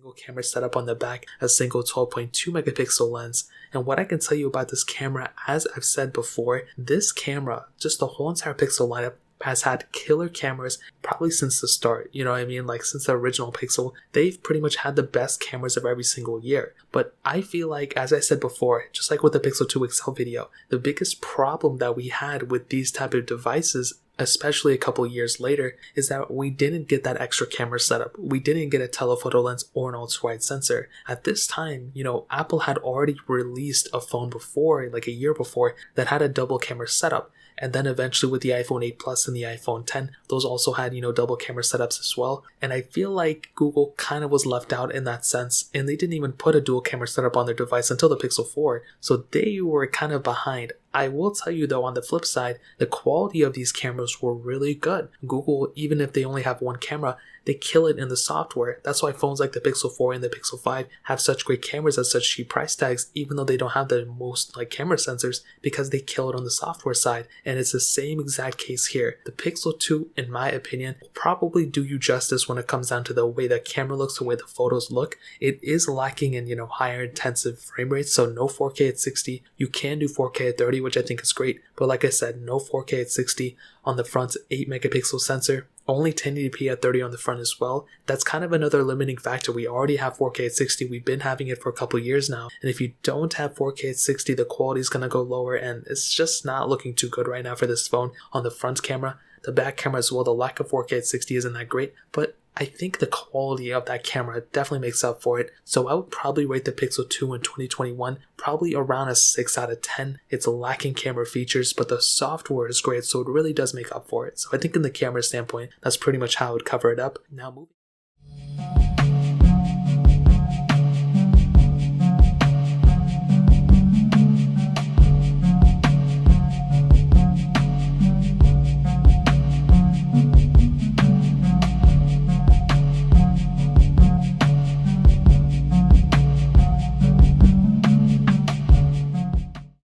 single camera setup on the back, a single 12.2 megapixel lens. And what I can tell you about this camera, as I've said before, this camera, just the whole entire Pixel lineup, has had killer cameras probably since the start. You know what I mean? Like since the original Pixel, they've pretty much had the best cameras of every single year. But I feel like, as I said before, just like with the Pixel 2 XL video, the biggest problem that we had with these type of devices, especially a couple years later, is that we didn't get that extra camera setup. We didn't get a telephoto lens or an ultra-wide sensor. At this time, Apple had already released a phone before, like a year before, that had a double camera setup. And then eventually with the iPhone 8 Plus and the iPhone 10, those also had, double camera setups as well. And I feel like Google kind of was left out in that sense, and they didn't even put a dual camera setup on their device until the Pixel 4. So they were kind of behind. I will tell you though, on the flip side, the quality of these cameras were really good. Google, even if they only have one camera, they kill it in the software. That's why phones like the Pixel 4 and the Pixel 5 have such great cameras at such cheap price tags, even though they don't have the most camera sensors, because they kill it on the software side. And it's the same exact case here. The Pixel 2, in my opinion, will probably do you justice when it comes down to the way the camera looks, the way the photos look. It is lacking in, higher intensive frame rates, so no 4K at 60. You can do 4K at 30, which I think is great. But like I said, no 4K at 60 on the front 8 megapixel sensor. Only 1080p at 30 on the front as well. That's kind of another limiting factor. We already have 4K at 60. We've been having it for a couple years now. And if you don't have 4K at 60, the quality is going to go lower, and it's just not looking too good right now for this phone on the front camera. The back camera as well, the lack of 4K at 60 isn't that great, but I think the quality of that camera definitely makes up for it. So I would probably rate the Pixel 2 in 2021 probably around a 6 out of 10. It's lacking camera features, but the software is great, so it really does make up for it. So I think in the camera standpoint, that's pretty much how I would cover it up. Now moving